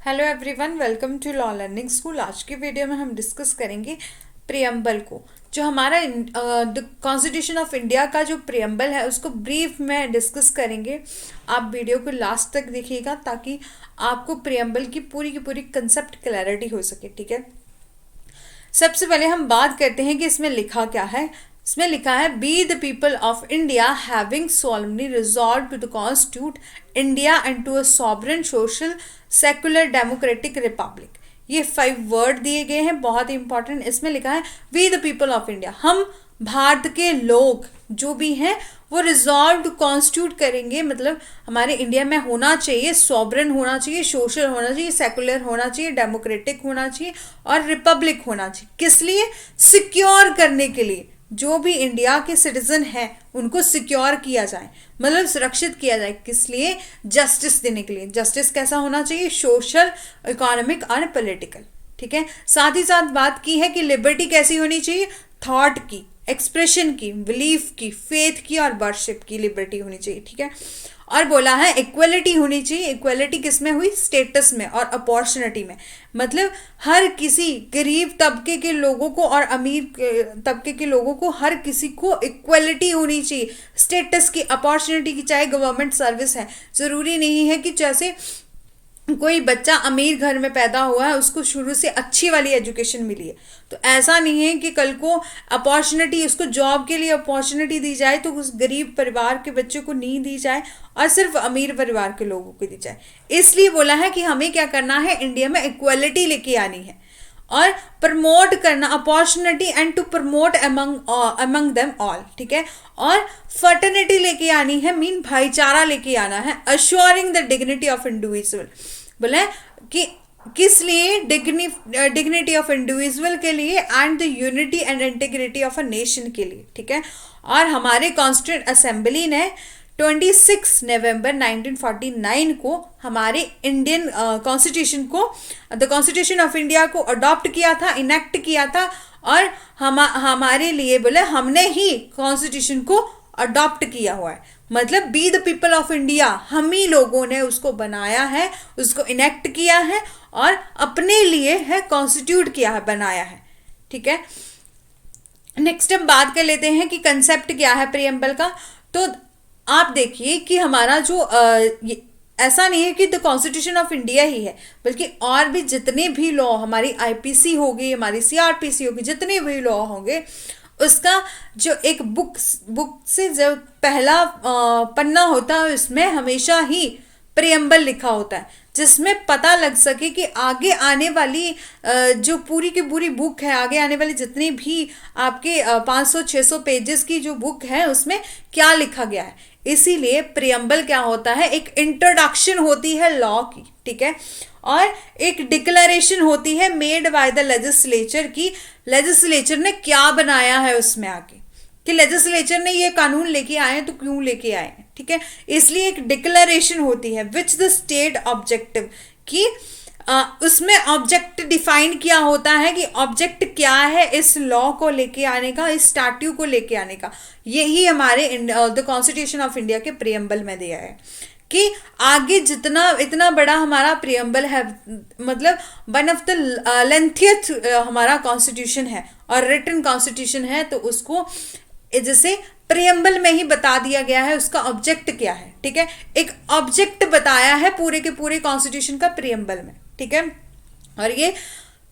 Hello everyone, welcome to law learning school. आज की video में हम डिस्कस करेंगे प्रियम्बल को। जो हमारा कॉन्स्टिट्यूशन ऑफ इंडिया का जो प्रियम्बल है उसको ब्रीफ में डिस्कस करेंगे। आप वीडियो को लास्ट तक देखिएगा ताकि आपको प्रियम्बल की पूरी कंसेप्ट क्लैरिटी हो सके। ठीक है, सबसे पहले हम बात करते हैं कि इसमें लिखा क्या है। इसमें लिखा है we the people of India having solemnly resolved to constitute India and to a sovereign social secular democratic republic. ये 5 वर्ड दिए गए हैं, बहुत ही इंपॉर्टेंट। इसमें लिखा है we the people of India, हम भारत के लोग जो भी हैं वो रिजॉल्व टू कॉन्स्टिट्यूट करेंगे, मतलब हमारे इंडिया में होना चाहिए, सॉवरेन होना चाहिए, सोशल होना चाहिए, सेकुलर होना चाहिए, डेमोक्रेटिक होना चाहिए और रिपब्लिक होना चाहिए। किस लिए? सिक्योर करने के लिए। जो भी इंडिया के सिटीजन हैं उनको सिक्योर किया जाए, मतलब सुरक्षित किया जाए। किस लिए? जस्टिस देने के लिए। जस्टिस कैसा होना चाहिए? सोशल, इकोनॉमिक और पॉलिटिकल। ठीक है, साथ ही साथ बात की है कि लिबर्टी कैसी होनी चाहिए? थॉट की, एक्सप्रेशन की, बिलीफ की, फेथ की और वर्शिप की लिबर्टी होनी चाहिए। ठीक है, और बोला है इक्वलिटी होनी चाहिए। इक्वलिटी किस में हुई? स्टेटस में और अपॉर्चुनिटी में, मतलब हर किसी गरीब तबके के लोगों को और अमीर तबके के लोगों को, हर किसी को इक्वलिटी होनी चाहिए स्टेटस की, अपॉर्चुनिटी की। चाहे गवर्नमेंट सर्विस है, ज़रूरी नहीं है कि जैसे कोई बच्चा अमीर घर में पैदा हुआ है उसको शुरू से अच्छी वाली एजुकेशन मिली है, तो ऐसा नहीं है कि कल को अपॉर्चुनिटी, उसको जॉब के लिए अपॉर्चुनिटी दी जाए तो उस गरीब परिवार के बच्चों को नहीं दी जाए और सिर्फ अमीर परिवार के लोगों को दी जाए। इसलिए बोला है कि हमें क्या करना है, इंडिया में इक्वलिटी लेके आनी है और प्रमोट करना, opportunity and to promote among them all. ठीक है, और फर्टर्निटी लेके आनी है, मीन भाईचारा लेके आना है। Assuring the dignity of individual, बोले कि किस लिए? डिग्निटी ऑफ इंडिविजुअल के लिए and the unity and integrity of a nation के लिए। ठीक है, और हमारे कॉन्स्टिट्यूंट असेंबली ने 26 नवंबर 1949 को हमारे इंडियन कॉन्स्टिट्यूशन को, द कॉन्स्टिट्यूशन ऑफ इंडिया को अडॉप्ट किया था, इनेक्ट किया था। और हमारे लिए बोले हमने ही कॉन्स्टिट्यूशन को अडॉप्ट किया हुआ है, मतलब B the people of India, हम ही लोगों ने उसको बनाया है, उसको इनेक्ट किया है और अपने लिए है कॉन्स्टिट्यूट किया है, बनाया है। ठीक है, नेक्स्ट हम बात कर लेते हैं कि कंसेप्ट क्या है प्रियम्बल का। तो आप देखिए कि हमारा जो ऐसा नहीं है कि द कॉन्स्टिट्यूशन ऑफ इंडिया ही है, बल्कि और भी जितने भी लॉ, हमारी आईपीसी होगी, हमारी सीआरपीसी होगी, जितने भी लॉ होंगे उसका जो एक बुक से जो पहला पन्ना होता है उसमें हमेशा ही प्रियम्बल लिखा होता है, जिसमें पता लग सके कि आगे आने वाली जो पूरी की पूरी बुक है, आगे आने वाली जितनी भी आपके 500-600 पेजेस की जो बुक है उसमें क्या लिखा गया है। इसीलिए प्रियम्बल क्या होता है? एक इंट्रोडक्शन होती है लॉ की। ठीक है, और एक डिक्लेरेशन होती है मेड बाय द लेजिस्लेचर की, लेजिस्लेचर ने क्या बनाया है उसमें आगे, कि लेजिस्लेचर ने ये कानून लेके आए हैं तो क्यों लेके आए हैं। ठीक है, इसलिए एक डिक्लेरेशन होती है विच द स्टेट ऑब्जेक्टिव, कि उसमें ऑब्जेक्ट डिफाइन किया होता है कि ऑब्जेक्ट क्या है इस लॉ को लेके आने का, इस स्टैट्यू को लेके आने का। यही हमारे द कॉन्स्टिट्यूशन ऑफ इंडिया के प्रियम्बल में दिया है कि आगे जितना इतना बड़ा हमारा प्रियम्बल है, मतलब वन ऑफ द लेंथियथ हमारा कॉन्स्टिट्यूशन है और रिटन कॉन्स्टिट्यूशन है, तो उसको जैसे प्रियम्बल में ही बता दिया गया है उसका ऑब्जेक्ट क्या है। ठीक है, एक ऑब्जेक्ट बताया है पूरे के पूरे कॉन्स्टिट्यूशन का प्रियम्बल में। ठीक है, और ये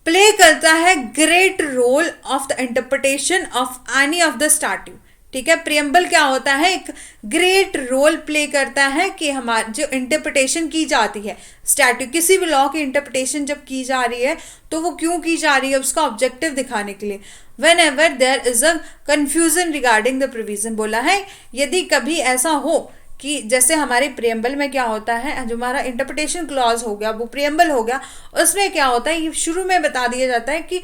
प्ले करता है great role of the interpretation of any of the statute. ठीक है, प्रियम्बल क्या होता है? एक ग्रेट रोल प्ले करता है कि हमारी जो इंटरप्रिटेशन की जाती है स्टैट्यू, किसी भी लॉ की इंटरप्रिटेशन जब की जा रही है तो वो क्यों की जा रही है, उसका ऑब्जेक्टिव दिखाने के लिए। Whenever there is a confusion regarding the provision, बोला है यदि कभी ऐसा हो कि जैसे हमारे प्रियम्बल में क्या होता है, जो हमारा इंटरप्रिटेशन क्लॉज हो गया वो प्रियम्बल हो गया, उसमें क्या होता है, ये शुरू में बता दिया जाता है कि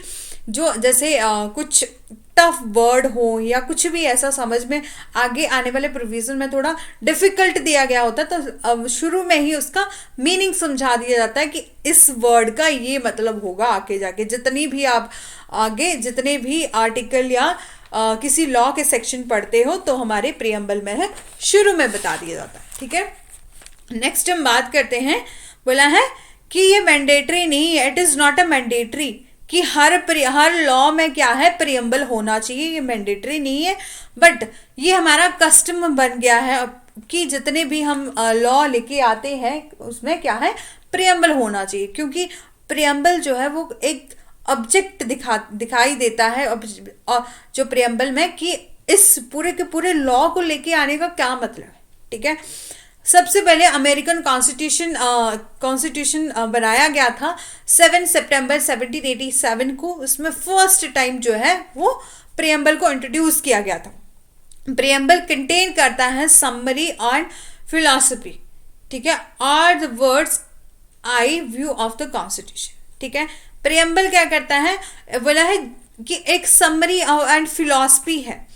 जो जैसे कुछ टफ वर्ड हो या कुछ भी ऐसा समझ में आगे आने वाले प्रोविजन में थोड़ा डिफिकल्ट दिया गया होता है, तो शुरू में ही उसका मीनिंग समझा दिया जाता है कि इस वर्ड का ये मतलब होगा आगे जाके। जितनी भी आप आगे जितने भी आर्टिकल या किसी लॉ के सेक्शन पढ़ते हो तो हमारे प्रियम्बल में है, शुरू में बता दिया जाता है। ठीक है, नेक्स्ट हम बात करते हैं, बोला है कि ये मैंडेटरी नहीं है, it is not a mandatory कि हर लॉ में क्या है, प्रियम्बल होना चाहिए, ये मैंडेटरी नहीं है। बट ये हमारा कस्टम बन गया है कि जितने भी हम लॉ लेके आते हैं उसमें क्या है, प्रियम्बल होना चाहिए, क्योंकि प्रियम्बल जो है वो एक ऑब्जेक्ट दिखाई देता है और जो प्रियम्बल में कि इस पूरे के पूरे लॉ को लेके आने का क्या मतलब है। ठीक है, सबसे पहले अमेरिकन कॉन्स्टिट्यूशन बनाया गया था 7 सितंबर 1787 को। उसमें फर्स्ट टाइम जो है वो प्रियम्बल को इंट्रोड्यूस किया गया था। प्रियम्बल कंटेन करता है समरी ऑन फिलॉसफी, ठीक है, और the words eye view of the constitution. ठीक है, प्रियम्बल क्या करता है, बोला है कि एक समरी एंड फिलॉसफी है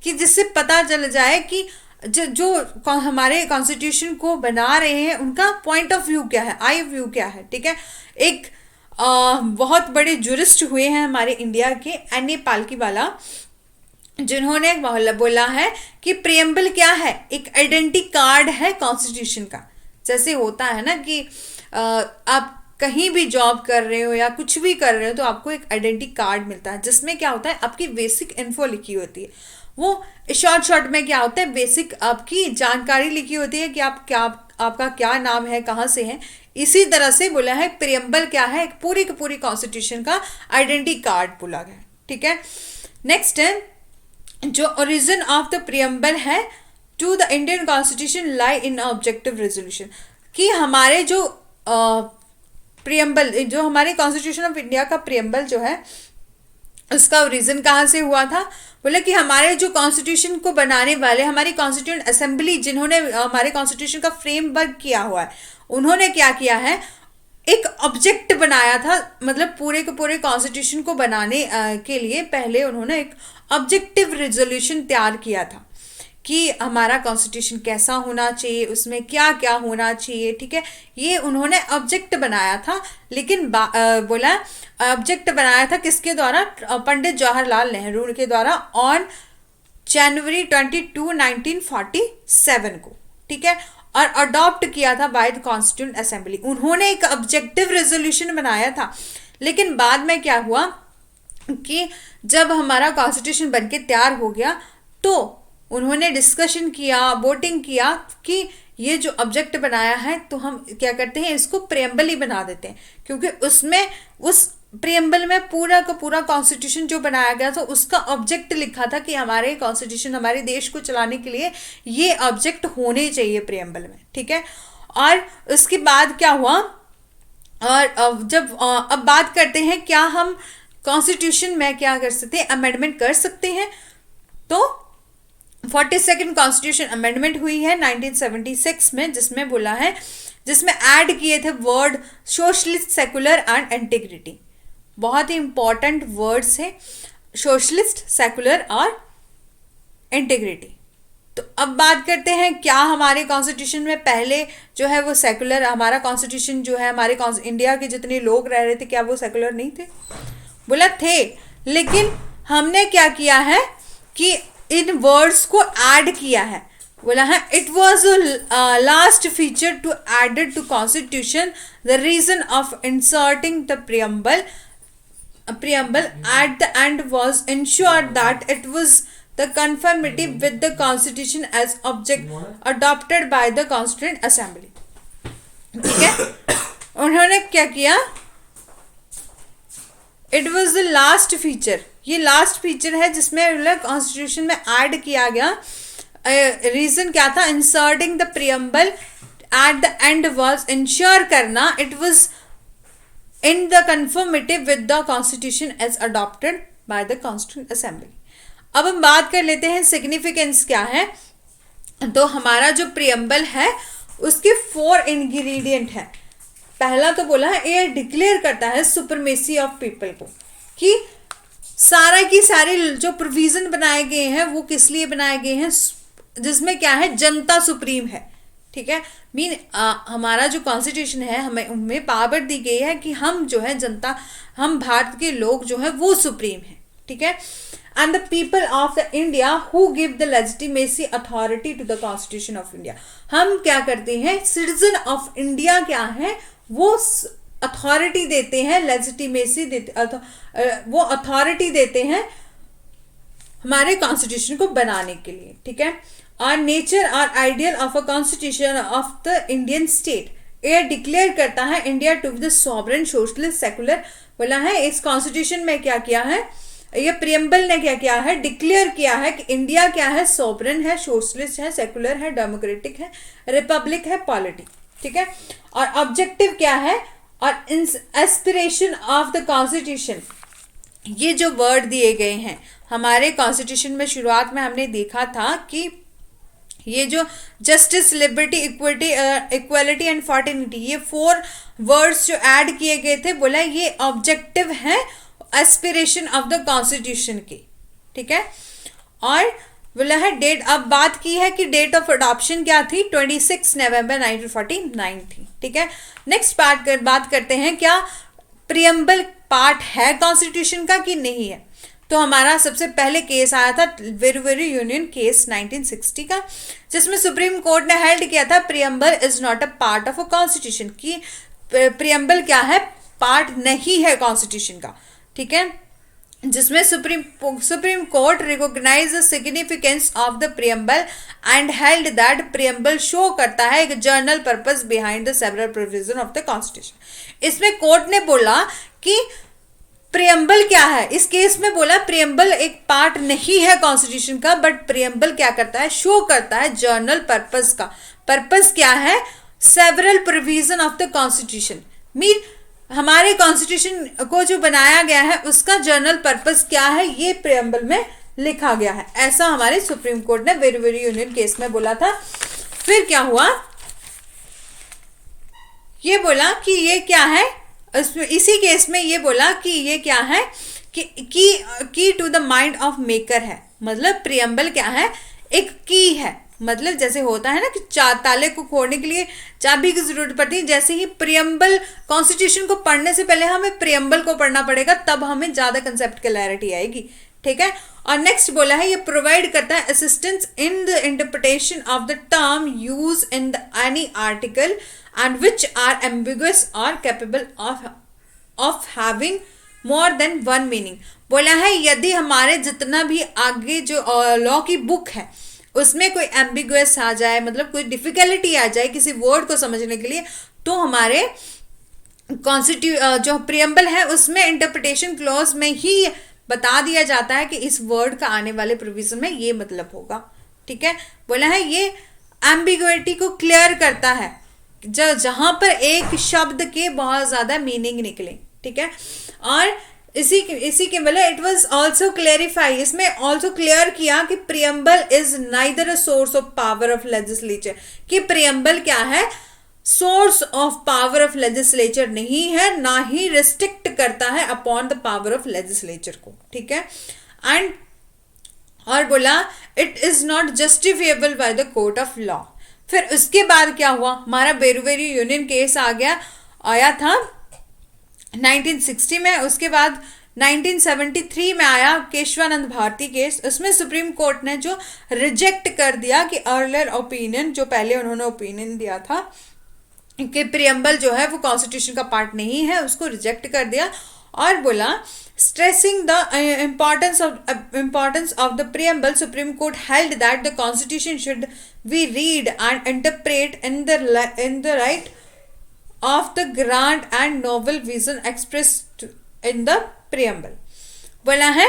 कि जिससे पता चल जाए कि जो हमारे कॉन्स्टिट्यूशन को बना रहे हैं उनका पॉइंट ऑफ व्यू क्या है, आई व्यू क्या है। ठीक है, एक बहुत बड़े जुरिस्ट हुए हैं हमारे इंडिया के एन.ए. पालकीवाला, जिन्होंने बोला है कि प्रियम्बल क्या है, एक आइडेंटिटी कार्ड है कॉन्स्टिट्यूशन का। जैसे होता है ना कि आप कहीं भी जॉब कर रहे हो या कुछ भी कर रहे हो तो आपको एक आइडेंटिटी कार्ड मिलता है, जिसमें क्या होता है, आपकी बेसिक इन्फो लिखी होती है। वो शॉर्ट में क्या होता है, बेसिक आपकी जानकारी लिखी होती है कि आपका क्या नाम है, कहाँ से है। इसी तरह से बोला है प्रियम्बल क्या है, एक पूरी की पूरी कॉन्स्टिट्यूशन का आइडेंटिटी कार्ड बोला गया। ठीक है, नेक्स्ट है जो ओरिजिन ऑफ द प्रियम्बल है to the Indian constitution lie in objective resolution, कि हमारे जो प्रियम्बल, जो हमारे कॉन्स्टिट्यूशन ऑफ इंडिया का प्रियम्बल जो है उसका ओरिजिन कहाँ से हुआ था। बोले कि हमारे जो कॉन्स्टिट्यूशन को बनाने वाले, हमारी कॉन्स्टिट्यूंट असेंबली जिन्होंने हमारे कॉन्स्टिट्यूशन का फ्रेमवर्क किया हुआ है, उन्होंने क्या किया है, एक ऑब्जेक्ट बनाया था। मतलब पूरे के पूरे कॉन्स्टिट्यूशन को बनाने के लिए पहले उन्होंने एक ऑब्जेक्टिव रेजोल्यूशन तैयार किया था कि हमारा कॉन्स्टिट्यूशन कैसा होना चाहिए, उसमें क्या क्या होना चाहिए। ठीक है, ये उन्होंने ऑब्जेक्ट बनाया था, लेकिन बोला ऑब्जेक्ट बनाया था किसके द्वारा, पंडित जवाहरलाल नेहरू के द्वारा ऑन जनवरी 22, 1947 को। ठीक है, और अडॉप्ट किया था बाय द कॉन्स्टिट्यूंट असेंबली। उन्होंने एक ऑब्जेक्टिव रेजोल्यूशन बनाया था, लेकिन बाद में क्या हुआ कि जब हमारा कॉन्स्टिट्यूशन बनके तैयार हो गया तो उन्होंने डिस्कशन किया, वोटिंग किया कि ये जो ऑब्जेक्ट बनाया है तो हम क्या करते हैं, इसको प्रियम्बल ही बना देते हैं, क्योंकि उसमें उस प्रियम्बल में पूरा का पूरा कॉन्स्टिट्यूशन जो बनाया गया था उसका ऑब्जेक्ट लिखा था कि हमारे कॉन्स्टिट्यूशन, हमारे देश को चलाने के लिए ये ऑब्जेक्ट होने चाहिए प्रियम्बल में। ठीक है, और उसके बाद क्या हुआ, और जब अब बात करते हैं क्या हम कॉन्स्टिट्यूशन में क्या कर सकते हैं, अमेंडमेंट कर सकते हैं। तो 42nd कॉन्स्टिट्यूशन अमेंडमेंट हुई है 1976 में, जिसमें बोला है, जिसमें ऐड किए थे word socialist, secular and integrity. बहुत ही इंपॉर्टेंट वर्ड्स है सोशलिस्ट, सेकुलर और इंटीग्रिटी। तो अब बात करते हैं क्या हमारे कॉन्स्टिट्यूशन में पहले जो है वो सेकुलर, हमारा कॉन्स्टिट्यूशन जो है, हमारे इंडिया के जितने लोग रह रहे थे क्या वो सेकुलर नहीं थे। बोला थे, लेकिन हमने क्या किया है कि इन वर्ड्स को ऐड किया है। बोला है it was last feature to added to constitution, the reason of inserting the preamble at the end was ensured that it was the conformity with the constitution as object adopted by the constituent assembly। ठीक है, उन्होंने क्या किया, it was the last feature, ये last feature है जिसमें constitution में add किया गया। रीजन क्या था, inserting the preamble at the end was ensure करना it was in the conformity with the constitution as adopted by the constituent assembly. अब हम बात कर लेते हैं सिग्निफिकेंस क्या है। तो हमारा जो प्रियम्बल है उसके 4 इंग्रेडिएंट है। पहला तो बोला है ये डिक्लेयर करता है सुपरमेसी ऑफ पीपल को, कि सारा की सारी जो प्रोविजन बनाए गए हैं वो किस लिए बनाए गए हैं, जिसमें क्या है, जनता सुप्रीम है। ठीक है, मीन हमारा जो कॉन्स्टिट्यूशन है हमें उनमें पावर दी गई है कि हम जो है जनता, हम भारत के लोग जो है वो सुप्रीम है। ठीक है, and the people of the India who give the legitimacy authority to the constitution of India. हम क्या करते हैं, सिटीजन ऑफ इंडिया क्या है, वो अथॉरिटी देते हैं, लेजिटिमेसी देते, वो अथॉरिटी देते हैं हमारे कॉन्स्टिट्यूशन को बनाने के लिए, ठीक है। और नेचर और ideal of a constitution of the Indian state, ये डिक्लेयर करता है India to be the sovereign socialist secular, बोला है इस कॉन्स्टिट्यूशन में क्या किया है, ये प्रियम्बल ने क्या किया है, डिक्लेयर किया है कि इंडिया क्या है, सॉवरेन है, सोशलिस्ट है, सेकुलर है, डेमोक्रेटिक है, रिपब्लिक है, पॉलिटी, ठीक है। और ऑब्जेक्टिव क्या है, और एस्पिरेशन ऑफ द कॉन्स्टिट्यूशन, ये जो वर्ड दिए गए हैं हमारे कॉन्स्टिट्यूशन में, शुरुआत में हमने देखा था कि ये जो justice, liberty, equity, equality and fraternity, ये 4 वर्ड्स जो ऐड किए गए थे, बोला ये ऑब्जेक्टिव है एस्पिरेशन ऑफ द कॉन्स्टिट्यूशन की, ठीक है। और बोला है डेट, अब बात की है कि डेट ऑफ अडॉप्शन क्या थी, 26 नवंबर 1949 थी, ठीक है। नेक्स्ट बात करते हैं क्या प्रियम्बल पार्ट है कॉन्स्टिट्यूशन का कि नहीं है। तो हमारा सबसे पहले केस आया था वेरी यूनियन केस 1960 का, जिसमें सुप्रीम कोर्ट ने हेल्ड किया था preamble is not a part of a constitution, की प्रियम्बल क्या है, पार्ट नहीं है कॉन्स्टिट्यूशन का, ठीक है। जिसमें supreme court recognize the significance of the preamble and held that preamble show करता है एक general purpose behind the several provision of the constitution. इसमें कोर्ट ने बोला कि प्रियम्बल क्या है, इस केस में बोला प्रियम्बल एक पार्ट नहीं है कॉन्स्टिट्यूशन का, बट प्रियम्बल क्या करता है, शो करता है जर्नल पर्पस का। पर्पस क्या है, several provision of the constitution, mean हमारे कॉन्स्टिट्यूशन को जो बनाया गया है उसका जर्नल पर्पस क्या है, ये प्रियम्बल में लिखा गया है, ऐसा हमारे सुप्रीम कोर्ट ने वेरी यूनियन केस में बोला था। फिर क्या हुआ, ये बोला कि ये क्या है, इसी केस में ये बोला कि ये क्या है key to the mind of maker है, मतलब प्रियम्बल क्या है, एक की है, मतलब जैसे होता है ना कि ताले को खोलने के लिए चाबी की जरूरत पड़ती है, जैसे ही प्रियम्बल, कॉन्स्टिट्यूशन को पढ़ने से पहले हमें प्रियम्बल को पढ़ना पड़ेगा, तब हमें ज्यादा कंसेप्ट क्लैरिटी आएगी, ठीक है। और नेक्स्ट बोला है ये प्रोवाइड करता है assistance in the interpretation of the term use in the any article and which are ambiguous और capable of having more than one meaning. बोला है यदि हमारे जितना भी आगे जो लॉ की बुक है उसमें कोई एम्बिगुअस आ जाए, मतलब कोई डिफिकल्टी आ जाए किसी वर्ड को समझने के लिए, तो हमारे जो प्रियम्बल है उसमें इंटरप्रिटेशन क्लॉज में ही बता दिया जाता है कि इस वर्ड का आने वाले प्रोविजन में ये मतलब होगा, ठीक है। बोला है ये एम्बिगुइटी को क्लियर करता है, जहां पर एक शब्द के बहुत ज्यादा मीनिंग निकले, ठीक है। और इसी के मतलब इट वाज आल्सो क्लेरिफाई, इसमें आल्सो क्लियर किया कि preamble is neither a source of power of legislature, कि प्रियम्बल क्या है, source of power of legislature नहीं है, ना ही रिस्ट्रिक्ट करता है upon the power of legislature को, ठीक है। एंड और बोला it is not justifiable by the court of law. फिर उसके बाद क्या हुआ, हमारा बेरुवेरी यूनियन केस आया था 1960 में, उसके बाद 1973 में आया केशवानंद भारती केस। उसमें सुप्रीम कोर्ट ने जो रिजेक्ट कर दिया कि अर्लियर ओपिनियन, जो पहले उन्होंने ओपिनियन दिया था कि प्रियम्बल जो है वो कॉन्स्टिट्यूशन का पार्ट नहीं है, उसको रिजेक्ट कर दिया और बोला stressing the importance of the preamble, Supreme Court held that the Constitution should be read and interpret in the right of the grand and noble vision expressed in the preamble। बोला है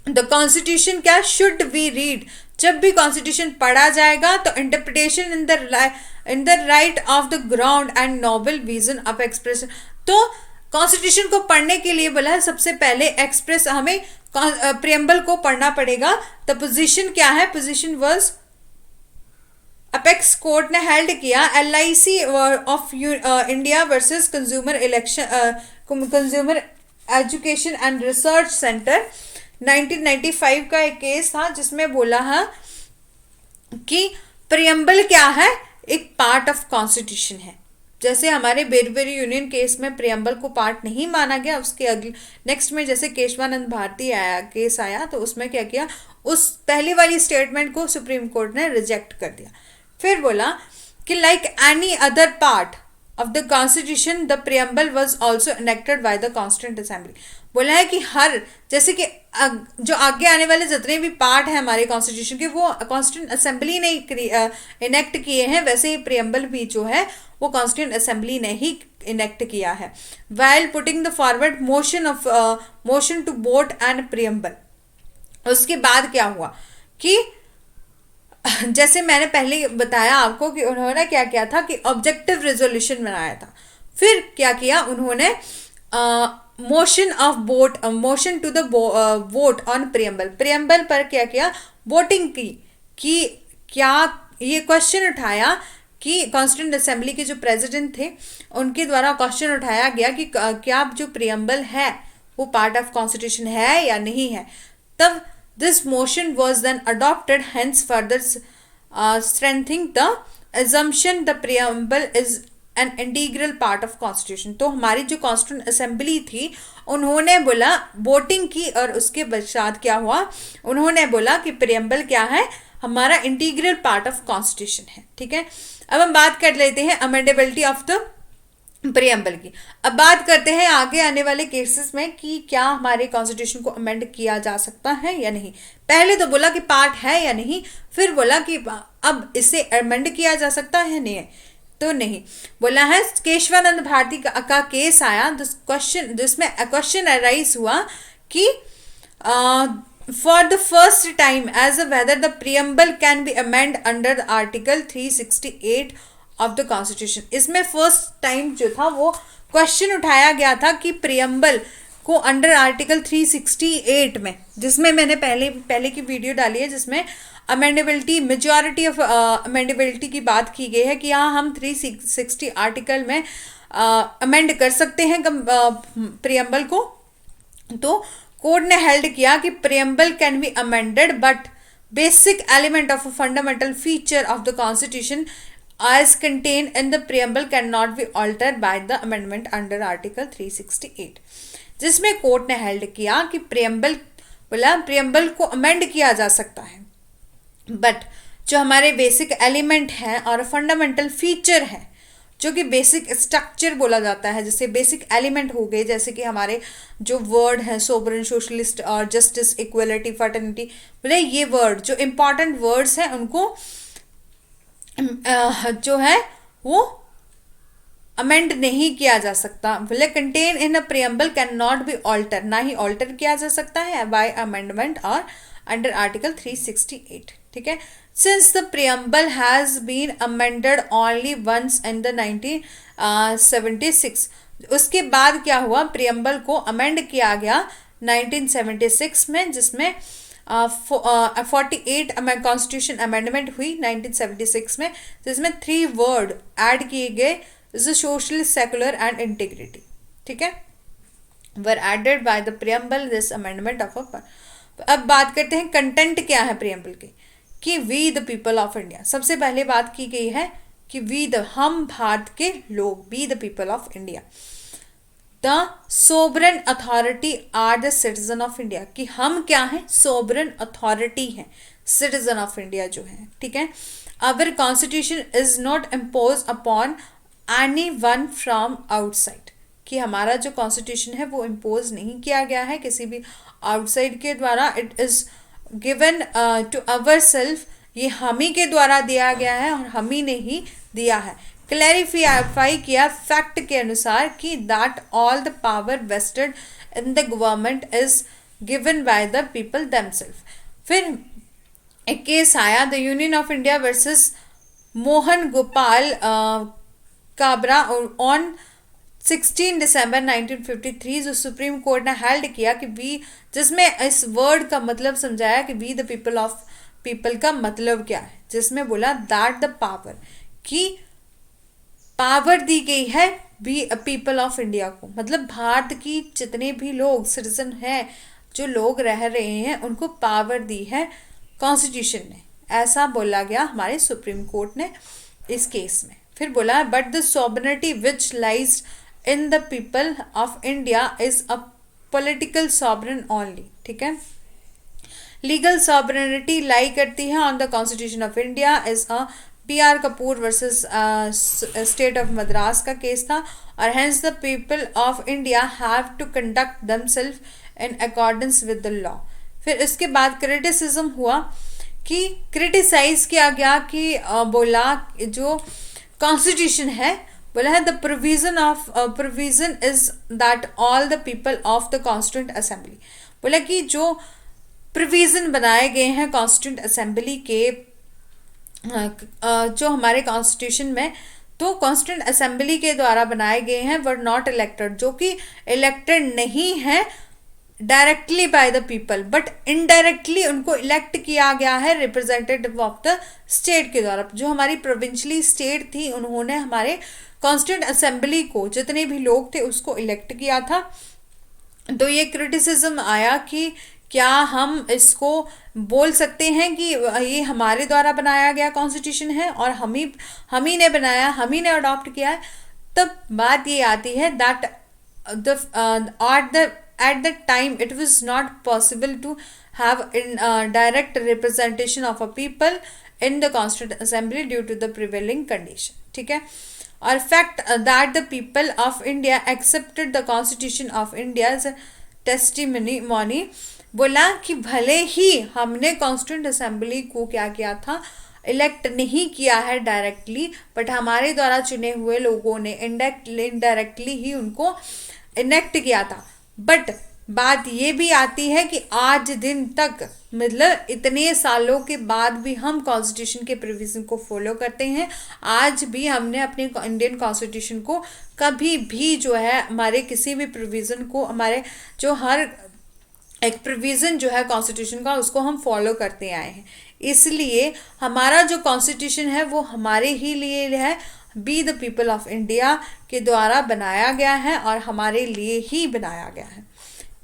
the constitution क्या, should be read, जब भी constitution पढ़ा जाएगा तो interpretation in the right of the ground and noble vision of expression. तो constitution को पढ़ने के लिए बोला है सबसे पहले एक्सप्रेस हमें प्रियम्बल को पढ़ना पड़ेगा। द पोजीशन क्या है, पोजीशन वाज अपेक्स कोर्ट ने हेल्ड किया LIC of India versus consumer education and research centre 1995 का एक केस था, जिसमें बोला है कि प्रियम्बल क्या है, एक पार्ट ऑफ कॉन्स्टिट्यूशन है। जैसे हमारे बेरुवेरी यूनियन केस में प्रियम्बल को पार्ट नहीं माना गया, उसके अगले नेक्स्ट में जैसे केशवानंद भारती केस आया तो उसमें क्या किया, उस पहली वाली स्टेटमेंट को सुप्रीम कोर्ट ने रिजेक्ट कर दिया। फिर बोला कि like any other part of the constitution the preamble was also enacted bye the constituent assembly. बोला है कि हर, जैसे कि जो आगे आने वाले जितने भी पार्ट हैं हमारे कॉन्स्टिट्यूशन के वो कॉन्स्टिट्यूंट असेंबली ने इनेक्ट किए हैं, वैसे ही प्रियम्बल भी जो है वो कॉन्स्टिट्यूंट असेंबली ने ही इनेक्ट किया है। While putting the forward motion to vote and preamble, उसके बाद क्या हुआ कि जैसे मैंने पहले बताया आपको कि उन्होंने क्या किया था कि ऑब्जेक्टिव रेजोल्यूशन बनाया था। फिर क्या किया उन्होंने, motion to the vote on preamble, preamble पर क्या किया, वोटिंग की कि क्या, ये क्वेश्चन उठाया कि कॉन्स्टिट्यूंट असेंबली के जो प्रेसिडेंट थे उनके द्वारा क्वेश्चन उठाया गया कि क्या जो प्रियम्बल है वो पार्ट ऑफ कॉन्स्टिट्यूशन है या नहीं है। तब this motion was then adopted, hence further strengthening the assumption the preamble is an integral part of constitution। तो हमारी जो कॉन्स्टिट्यूंट असेंबली थी उन्होंने बोला, वोटिंग की, और उसके पश्चात क्या हुआ, उन्होंने बोला कि प्रियम्बल क्या है, हमारा इंटीग्रल पार्ट ऑफ कॉन्स्टिट्यूशन है। ठीक है, अब हम बात कर लेते हैं अमेंडेबिलिटी ऑफ द प्रियम्बल की। अब बात करते हैं आगे आने वाले केसेस में कि क्या हमारे कॉन्स्टिट्यूशन को अमेंड किया जा सकता है या नहीं। पहले तो बोला कि पार्ट है या नहीं, फिर बोला कि अब इसे अमेंड किया जा सकता है, नहीं तो नहीं। बोला है केशवानंद भारती का केस आया क्वेश्चन, जिसमें क्वेश्चन अराइज हुआ कि for the first time as a whether the preamble can be amend under article 368 of the constitution. इसमें फर्स्ट टाइम जो था वो क्वेश्चन उठाया गया था कि प्रियम्बल को अंडर आर्टिकल 368 में, जिसमें मैंने पहले की वीडियो डाली है जिसमें अमेंडेबिलिटी, मेजॉरिटी ऑफ अमेंडेबिलिटी की बात की गई है कि हाँ हम 360 आर्टिकल में अमेंड कर सकते हैं प्रियम्बल को। तो कोर्ट ने हेल्ड किया कि preamble can be amended but basic element of a fundamental feature of the constitution as contained in the preamble cannot be altered by the amendment under article 368, जिसमें court ने held किया कि preamble को amend किया जा सकता है, but जो हमारे बेसिक एलिमेंट हैं और फंडामेंटल फीचर है, जो कि बेसिक स्ट्रक्चर बोला जाता है, जैसे बेसिक एलिमेंट हो गए, जैसे कि हमारे जो वर्ड हैं सोवरेन, सोशलिस्ट और जस्टिस, इक्वलिटी, फर्टर्निटी, बोले ये वर्ड जो इंपॉर्टेंट वर्ड्स हैं उनको जो है वो अमेंड नहीं किया जा सकता। बोले contain in a preamble can not be alter, ना ही ऑल्टर किया जा सकता है बाय अमेंडमेंट और अंडर आर्टिकल 368। ठीक है, since the preamble has been amended only once in the 1976, उसके बाद क्या हुआ, प्रियम्बल को अमेंड किया गया 1976 में, जिसमें 48 कॉन्स्टिट्यूशन अमेंडमेंट हुई 1976 में, जिसमें 3 वर्ड ऐड किए गए, सोशलिस्ट, सेकुलर एंड इंटीग्रिटी। ठीक है, were added by the preamble this amendment of a. अब बात करते हैं कंटेंट क्या है प्रियम्बल के, कि we the people of India. सबसे पहले बात की गई है कि हम भारत के लोग, we the people of India, the sovereign authority are the citizen of India, कि हम क्या हैं, सोवरेन अथॉरिटी हैं, सिटीजन ऑफ इंडिया जो है। ठीक है, our constitution is not impose upon any one from outside, कि हमारा जो कॉन्स्टिट्यूशन है वो इम्पोज नहीं किया गया है किसी भी आउटसाइड के द्वारा। It is given to our self, ये हम ही के द्वारा दिया गया है और हम ही ने ही दिया है। क्लैरिफाई किया फैक्ट के अनुसार कि that all the power vested in the government is given by the people themselves. फिर एक केस आया the union of India versus Mohan Gopal Kabra on 16 December 1953, जो सुप्रीम कोर्ट ने हेल्ड किया कि वी, जिसमें इस वर्ड का मतलब समझाया कि we the people of, people का मतलब क्या है, जिसमें बोला दैट द पावर, कि पावर दी गई है वी पीपल ऑफ इंडिया को, मतलब भारत की जितने भी लोग सिटीजन हैं, जो लोग रह रहे हैं, उनको पावर दी है कॉन्स्टिट्यूशन ने, ऐसा बोला गया हमारे सुप्रीम कोर्ट ने इस केस में। फिर बोला but the sovereignty which lies in the people of India is a political sovereign only. ठीक है, लीगल सॉवरेनिटी लाई करती है on the constitution of India is a PR Kapoor versus state of Madras का केस था, और hence the people of India have to conduct themselves in accordance with the law. फिर इसके बाद क्रिटिसिज्म हुआ कि क्रिटिसाइज किया गया कि बोला जो कॉन्स्टिट्यूशन है, बोला है the provision is that all the people of the constituent assembly, बोला कि जो प्रोविजन बनाए गए हैं कॉन्स्टिट्यूंट असेंबली के जो हमारे कॉन्स्टिट्यूशन में, तो कॉन्स्टिट्यूंट असेंबली के द्वारा बनाए गए हैं, वर नॉट इलेक्टेड, जो कि इलेक्टेड नहीं है directly by the people, but indirectly उनको इलेक्ट किया गया है रिप्रेजेंटेटिव ऑफ द स्टेट के द्वारा। जो हमारी प्रोविंशियली स्टेट थी, उन्होंने हमारे कॉन्स्टिट्यूंट असेंबली को, जितने भी लोग थे, उसको इलेक्ट किया था। तो ये क्रिटिसिज्म आया कि क्या हम इसको बोल सकते हैं कि ये हमारे द्वारा बनाया गया कॉन्स्टिट्यूशन है और हम ही ने बनाया, हम ही ने अडॉप्ट किया है। तब बात ये आती है that at that time it was not possible to have direct representation of a people in the constituent assembly due to the prevailing condition, ठीक है। और fact that the people of India accepted the constitution of India as a testimony, बोला कि भले ही हमने constituent assembly को क्या किया था, इलेक्ट नहीं किया है डायरेक्टली, बट हमारे द्वारा चुने हुए लोगों ने इनडायरेक्टली ही उनको इनेक्ट किया था। बट बात ये भी आती है कि आज दिन तक, मतलब इतने सालों के बाद भी हम कॉन्स्टिट्यूशन के प्रोविजन को फॉलो करते हैं। आज भी हमने अपने इंडियन कॉन्स्टिट्यूशन को कभी भी जो है हमारे किसी भी प्रोविजन को, हमारे जो हर एक प्रोविज़न जो है कॉन्स्टिट्यूशन का, उसको हम फॉलो करते आए हैं। इसलिए हमारा जो कॉन्स्टिट्यूशन है वो हमारे ही लिए है, we the people of India के द्वारा बनाया गया है और हमारे लिए ही बनाया गया है,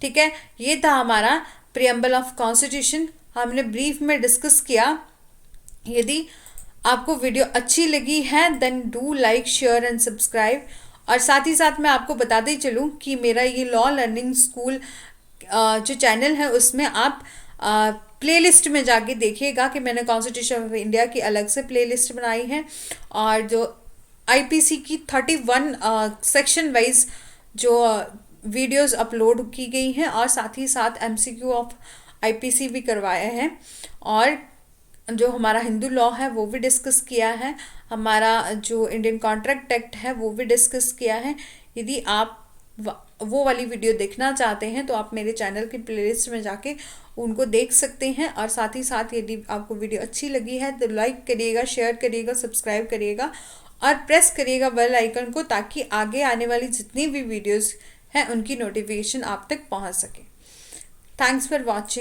ठीक है। ये था हमारा प्रियम्बल ऑफ कॉन्स्टिट्यूशन, हमने ब्रीफ में डिस्कस किया। यदि आपको वीडियो अच्छी लगी है then do like, share and subscribe. और साथ ही साथ मैं आपको बताते चलूँ कि मेरा ये लॉ लर्निंग स्कूल जो चैनल है उसमें आप प्लेलिस्ट में जाके देखिएगा कि मैंने कॉन्स्टिट्यूशन ऑफ इंडिया की अलग से प्लेलिस्ट बनाई है, और जो आईपीसी की 31 सेक्शन वाइज जो वीडियोस अपलोड की गई हैं, और साथ ही साथ एमसीक्यू ऑफ आईपीसी भी करवाया है, और जो हमारा हिंदू लॉ है वो भी डिस्कस किया है, हमारा जो इंडियन कॉन्ट्रैक्ट एक्ट है वो भी डिस्कस किया है। यदि आप वो वाली वीडियो देखना चाहते हैं तो आप मेरे चैनल की प्लेलिस्ट में जाके उनको देख सकते हैं। और साथ ही साथ यदि आपको वीडियो अच्छी लगी है तो लाइक करिएगा, शेयर करिएगा, सब्सक्राइब करिएगा और प्रेस करिएगा बेल आइकन को, ताकि आगे आने वाली जितनी भी वीडियोस हैं उनकी नोटिफिकेशन आप तक पहुंच सके। Thanks for watching.